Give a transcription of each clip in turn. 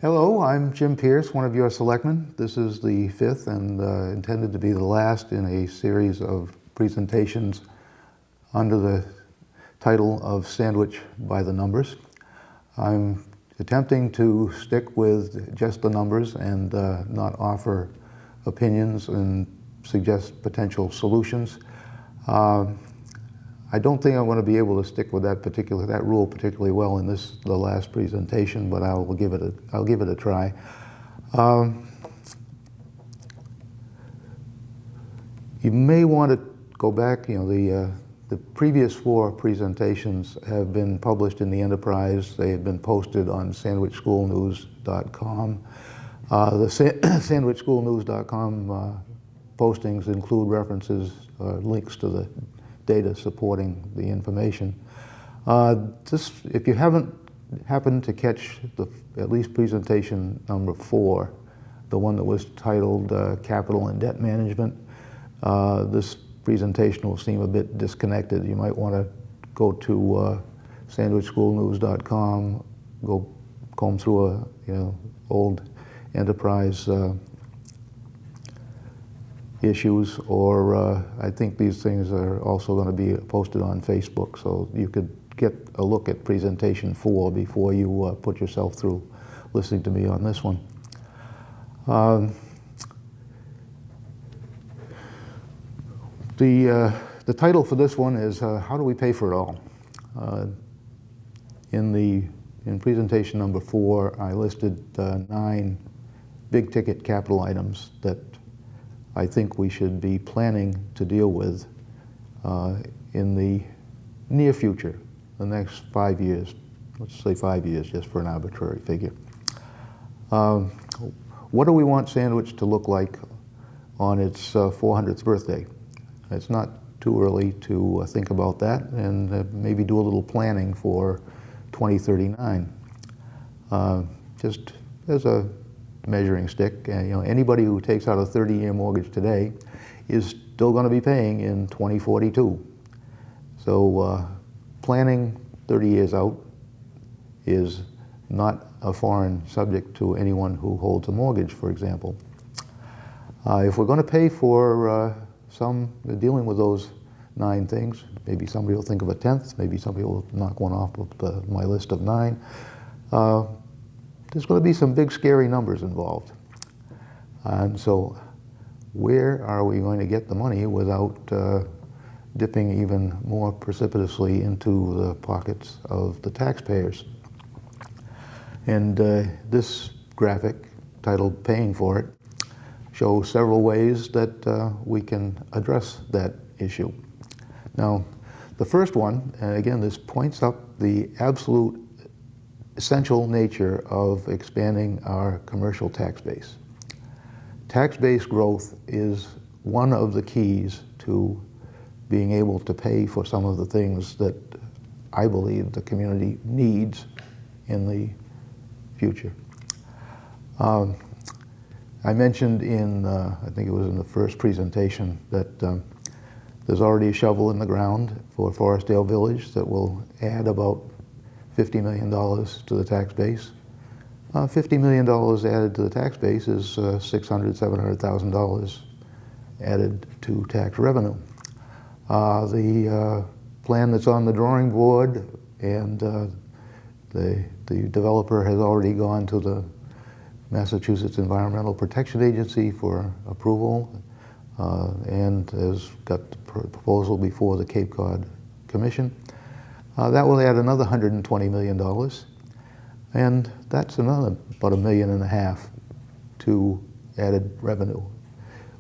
Hello, I'm Jim Pierce, one of your selectmen. This is the fifth and intended to be the last in a series of presentations under the title of Sandwich by the Numbers. I'm attempting to stick with just the numbers and not offer opinions and suggest potential solutions. I don't think I'm going to be able to stick with that rule particularly well in the last presentation, but I'll give it a try. You may want to go back. The previous four presentations have been published in the Enterprise. They have been posted on sandwichschoolnews.com. The sandwichschoolnews.com postings include references, links to the data supporting the information. If you haven't happened to catch at least presentation number 4, the one that was titled Capital and Debt Management, this presentation will seem a bit disconnected. You might want to go to sandwichschoolnews.com, go comb through old Enterprise issues, or I think these things are also going to be posted on Facebook, so you could get a look at presentation 4 before you put yourself through listening to me on this one. The title for this one is How Do We Pay for It All? In presentation number 4, I listed 9 big ticket capital items that I think we should be planning to deal with in the near future, the next 5 years. Let's say 5 years, just for an arbitrary figure. What do we want Sandwich to look like on its 400th birthday? It's not too early to think about that, and maybe do a little planning for 2039. Just as a measuring stick, anybody who takes out a 30-year mortgage today is still going to be paying in 2042. So planning 30 years out is not a foreign subject to anyone who holds a mortgage, for example. If we're going to pay for dealing with those 9 things, maybe somebody will think of a 10th, maybe somebody will knock one off of my list of 9. There's going to be some big scary numbers involved. And so where are we going to get the money without dipping even more precipitously into the pockets of the taxpayers? And this graphic, titled Paying for It, shows several ways that we can address that issue. Now, the first one, and again, this points up the absolute essential nature of expanding our commercial tax base. Tax base growth is one of the keys to being able to pay for some of the things that I believe the community needs in the future. I mentioned I think it was in the first presentation, that there's already a shovel in the ground for Forestdale Village that will add about $50 million to the tax base. $50 million added to the tax base is $600,000, $700,000 added to tax revenue. The plan that's on the drawing board, and the developer has already gone to the Massachusetts Environmental Protection Agency for approval, and has got the proposal before the Cape Cod Commission. That will add another $120 million, and that's another about $1.5 million to added revenue.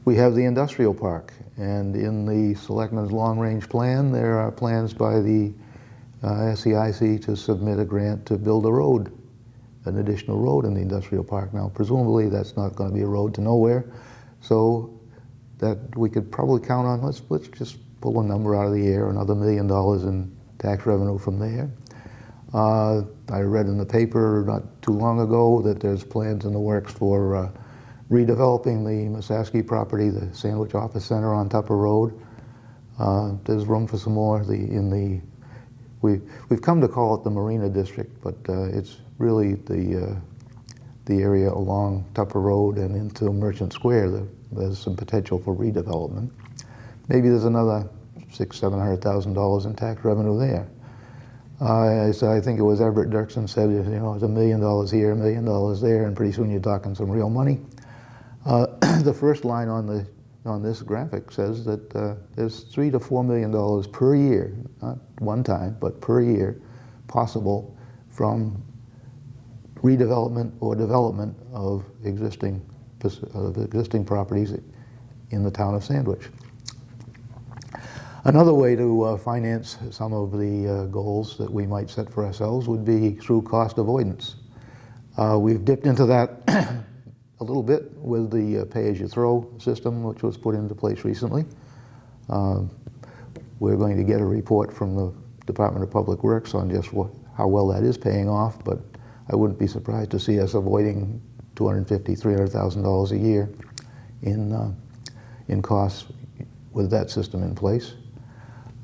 We have the industrial park, and in the Selectmen's long-range plan, there are plans by the SEIC to submit a grant to build a road, an additional road in the industrial park. Now, presumably that's not going to be a road to nowhere, so that we could probably count on, let's just pull a number out of the air, another $1 million in tax revenue from there. I read in the paper not too long ago that there's plans in the works for redeveloping the Musaski property, the Sandwich Office Center on Tupper Road. There's room for some more in the we've come to call it the Marina District, but it's really the area along Tupper Road and into Merchant Square. There's some potential for redevelopment. Maybe there's another $600,000-700,000 in tax revenue there. So I think it was Everett Dirksen said, you know, it's $1 million here, $1 million there, and pretty soon you're talking some real money. The first line on this graphic says that there's $3 to $4 million per year, not one time, but per year, possible from redevelopment or development of existing properties in the town of Sandwich. Another way to finance some of the goals that we might set for ourselves would be through cost avoidance. We've dipped into that a little bit with the pay-as-you-throw system, which was put into place recently. We're going to get a report from the Department of Public Works on just how well that is paying off, but I wouldn't be surprised to see us avoiding $250,000, $300,000 a year in costs with that system in place.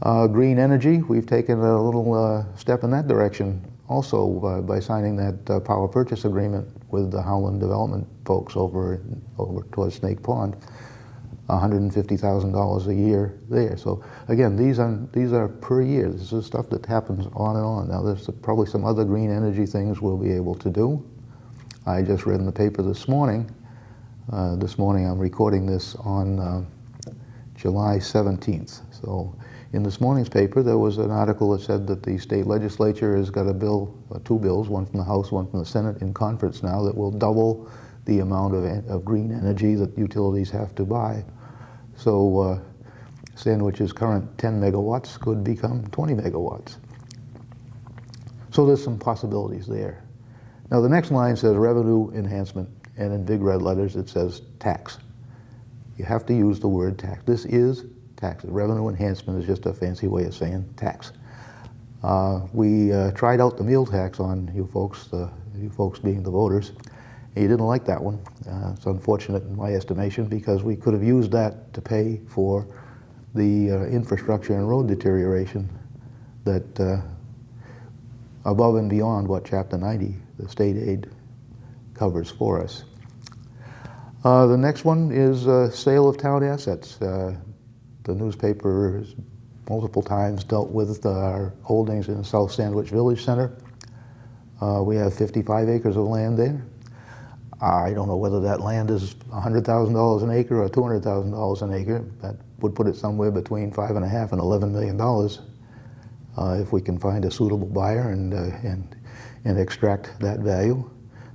Green energy, we've taken a little step in that direction also by signing that power purchase agreement with the Howland Development folks over towards Snake Pond, $150,000 a year there. So again, these are per year. This is stuff that happens on and on. Now there's probably some other green energy things we'll be able to do. I just read in the paper this morning. I'm recording this on July 17th. So in this morning's paper, there was an article that said that the state legislature has got a bill, two bills, one from the House, one from the Senate, in conference now that will double the amount of green energy that utilities have to buy. So Sandwich's current 10 megawatts could become 20 megawatts. So there's some possibilities there. Now the next line says revenue enhancement, and in big red letters it says tax. You have to use the word tax. This is tax. Revenue enhancement is just a fancy way of saying tax. We tried out the meal tax on you folks being the voters. And you didn't like that one. It's unfortunate in my estimation because we could have used that to pay for the infrastructure and road deterioration that above and beyond what Chapter 90, the state aid, covers for us. The next one is sale of town assets. The newspaper has multiple times dealt with our holdings in South Sandwich Village Center. We have 55 acres of land there. I don't know whether that land is $100,000 an acre or $200,000 an acre. That would put it somewhere between $5.5 and $11 million. If we can find a suitable buyer and extract that value,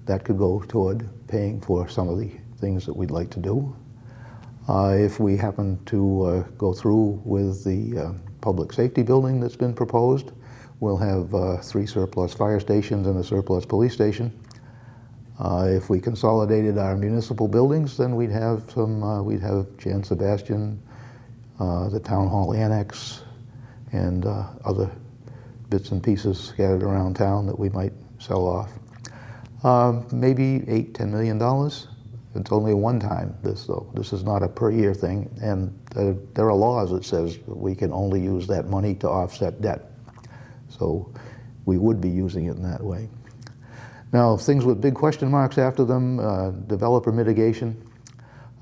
that could go toward paying for some of the things that we'd like to do. If we happen to go through with the public safety building that's been proposed, we'll have 3 surplus fire stations and a surplus police station. If we consolidated our municipal buildings, then we'd have Jan Sebastian, the town hall annex, and other bits and pieces scattered around town that we might sell off. Maybe $8–10 million. It's only one time, this though. This is not a per year thing, and there are laws that says we can only use that money to offset debt. So we would be using it in that way. Now, things with big question marks after them, developer mitigation.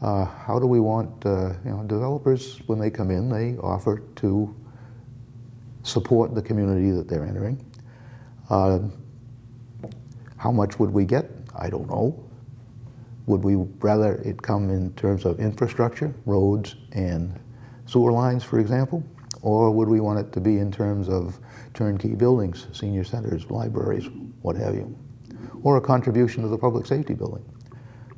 How do we want, developers, when they come in, they offer to support the community that they're entering. How much would we get? I don't know. Would we rather it come in terms of infrastructure, roads and sewer lines, for example? Or would we want it to be in terms of turnkey buildings, senior centers, libraries, what have you? Or a contribution to the public safety building?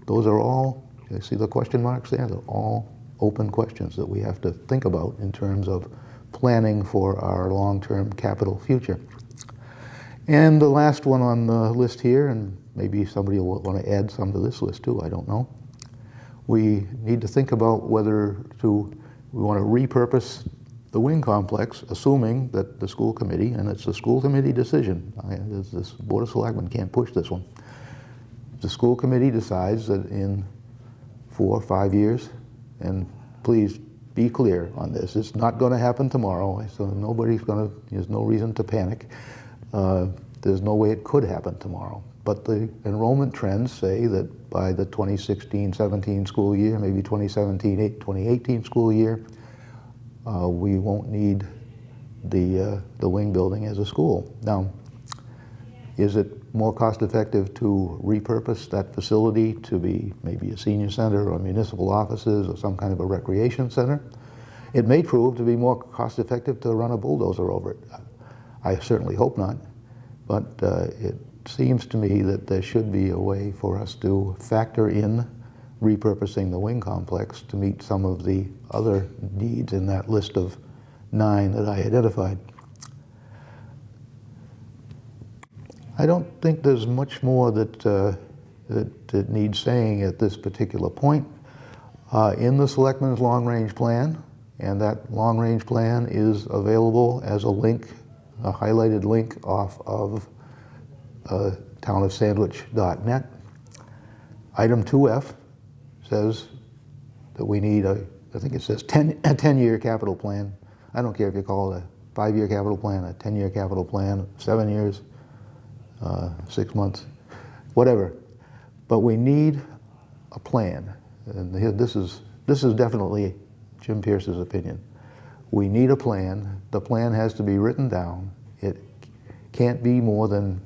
Those are all, you see the question marks there? They're all open questions that we have to think about in terms of planning for our long-term capital future. And the last one on the list here, and maybe somebody will want to add some to this list too, I don't know. We need to think about whether we want to repurpose the wing complex, assuming that the school committee, and it's a school committee decision, this Board of Selectmen can't push this one. The school committee decides that in 4 or 5 years, and please be clear on this. It's not going to happen tomorrow, so there's no reason to panic. There's no way it could happen tomorrow. But the enrollment trends say that by the 2016-17 school year, maybe 2017-2018 school year, we won't need the wing building as a school. Now, is it more cost effective to repurpose that facility to be maybe a senior center or municipal offices or some kind of a recreation center? It may prove to be more cost effective to run a bulldozer over it. I certainly hope not, but it seems to me that there should be a way for us to factor in repurposing the wing complex to meet some of the other needs in that list of 9 that I identified. I don't think there's much more that needs saying at this particular point. In the Selectmen's long-range plan, and that long-range plan is available as a link, a highlighted link off of townofsandwich.net. Item 2F says that we need I think it says a 10-year capital plan. I don't care if you call it a 5-year capital plan, a 10-year capital plan, 7 years, 6 months, whatever. But we need a plan, and this is definitely Jim Pierce's opinion. We need a plan. The plan has to be written down. It can't be more than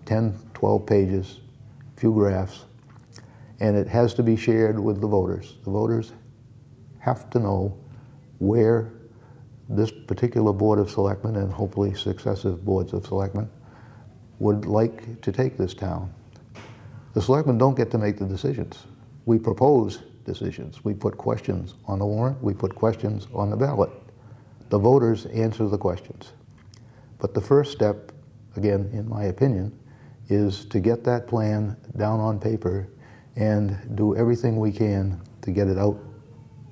10, 12 pages, a few graphs, and it has to be shared with the voters. The voters have to know where this particular Board of Selectmen, and hopefully successive boards of selectmen, would like to take this town. The selectmen don't get to make the decisions. We propose decisions. We put questions on the warrant. We put questions on the ballot. The voters answer the questions. But the first step, again, in my opinion, is to get that plan down on paper and do everything we can to get it out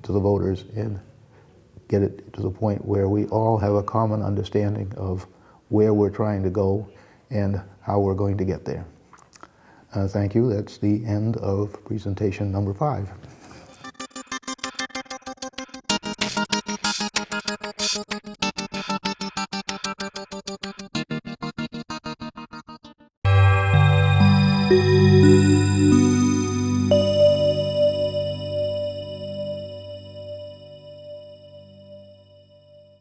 to the voters and get it to the point where we all have a common understanding of where we're trying to go and how we're going to get there. Thank you. That's the end of presentation number 5.